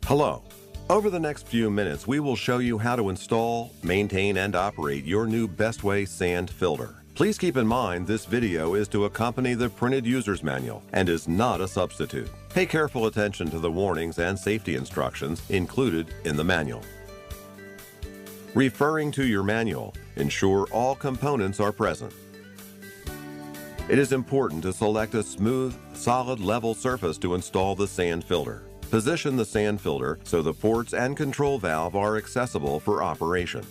Hello. Over the next few minutes, we will show you how to install, maintain, and operate your new Bestway Sand Filter. Please keep in mind this video is to accompany the printed user's manual and is not a substitute. Pay careful attention to the warnings and safety instructions included in the manual. Referring to your manual, ensure all components are present. It is important to select a smooth, solid, level surface to install the sand filter. Position the sand filter so the ports and control valve are accessible for operation.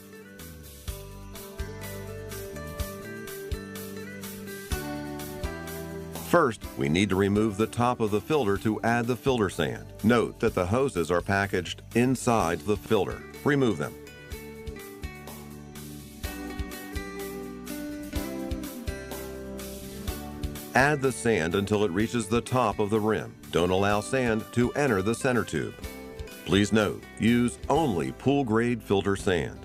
First, we need to remove the top of the filter to add the filter sand. Note that the hoses are packaged inside the filter. Remove them. Add the sand until it reaches the top of the rim. Don't allow sand to enter the center tube. Please note, use only pool-grade filter sand.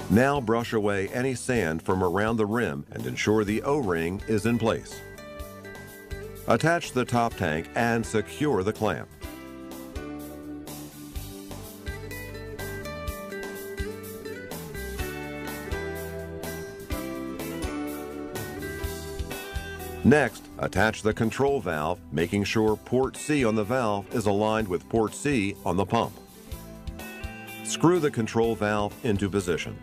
Now brush away any sand from around the rim and ensure the O-ring is in place. Attach the top tank and secure the clamp. Next, attach the control valve, making sure port C on the valve is aligned with port C on the pump. Screw the control valve into position.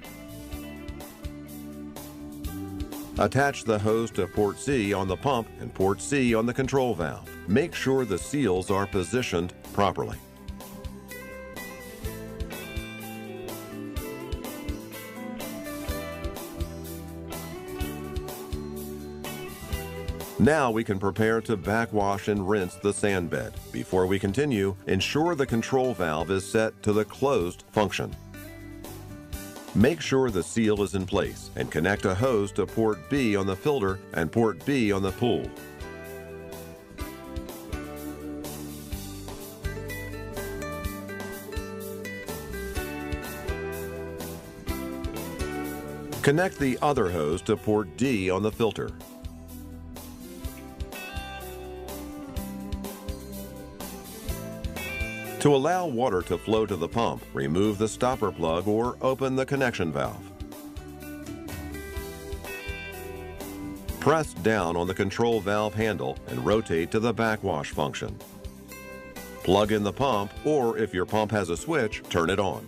Attach the hose to port C on the pump and port C on the control valve. Make sure the seals are positioned properly. Now we can prepare to backwash and rinse the sand bed. Before we continue, ensure the control valve is set to the closed function. Make sure the seal is in place and connect a hose to port B on the filter and port B on the pool. Connect the other hose to port D on the filter. To allow water to flow to the pump, remove the stopper plug or open the connection valve. Press down on the control valve handle and rotate to the backwash function. Plug in the pump, or if your pump has a switch, turn it on.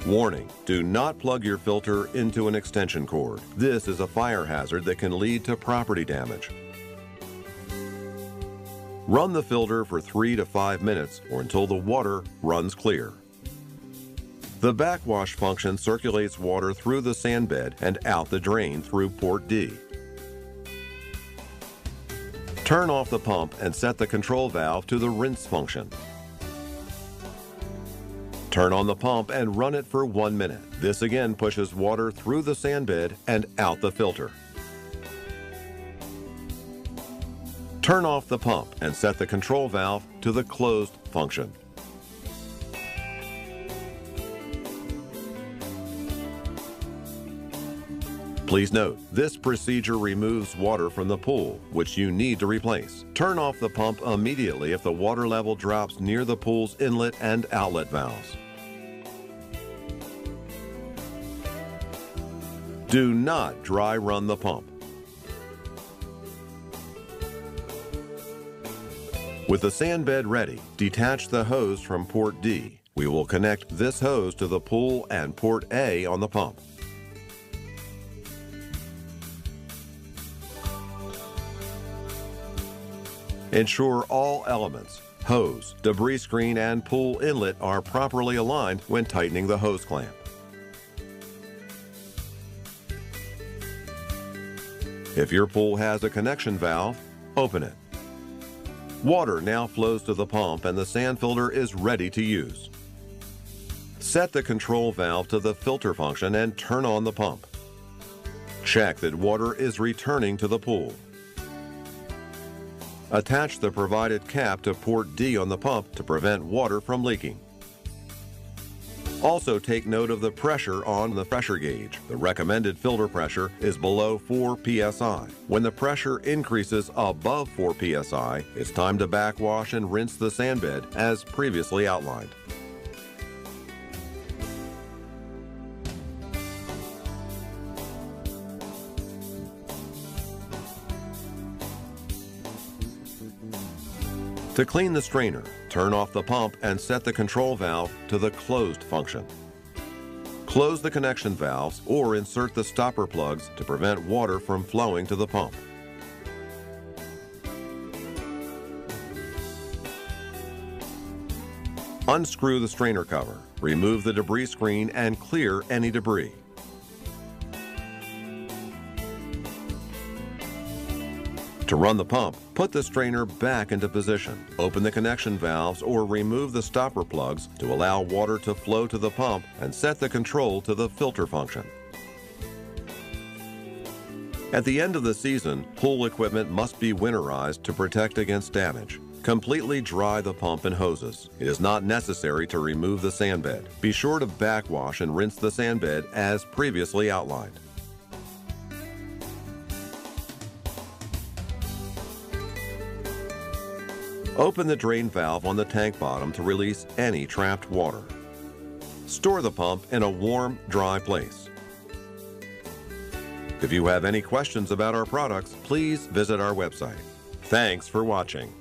Warning: do not plug your filter into an extension cord. This is a fire hazard that can lead to property damage. Run the filter for 3 to 5 minutes or until the water runs clear. The backwash function circulates water through the sand bed and out the drain through port D. Turn off the pump and set the control valve to the rinse function. Turn on the pump and run it for 1 minute. This again pushes water through the sand bed and out the filter. Turn off the pump and set the control valve to the closed function. Please note, this procedure removes water from the pool, which you need to replace. Turn off the pump immediately if the water level drops near the pool's inlet and outlet valves. Do not dry run the pump. With the sand bed ready, detach the hose from port D. We will connect this hose to the pool and port A on the pump. Ensure all elements, hose, debris screen, and pool inlet are properly aligned when tightening the hose clamp. If your pool has a connection valve, open it. Water now flows to the pump and the sand filter is ready to use. Set the control valve to the filter function and turn on the pump. Check that water is returning to the pool. Attach the provided cap to port D on the pump to prevent water from leaking. Also take note of the pressure on the pressure gauge. The recommended filter pressure is below 4 psi. When the pressure increases above 4 psi, it's time to backwash and rinse the sand bed as previously outlined. To clean the strainer, turn off the pump and set the control valve to the closed function. Close the connection valves or insert the stopper plugs to prevent water from flowing to the pump. Unscrew the strainer cover, remove the debris screen and clear any debris. To run the pump, put the strainer back into position. Open the connection valves or remove the stopper plugs to allow water to flow to the pump and set the control to the filter function. At the end of the season, pool equipment must be winterized to protect against damage. Completely dry the pump and hoses. It is not necessary to remove the sand bed. Be sure to backwash and rinse the sand bed as previously outlined. Open the drain valve on the tank bottom to release any trapped water. Store the pump in a warm, dry place. If you have any questions about our products, please visit our website. Thanks for watching.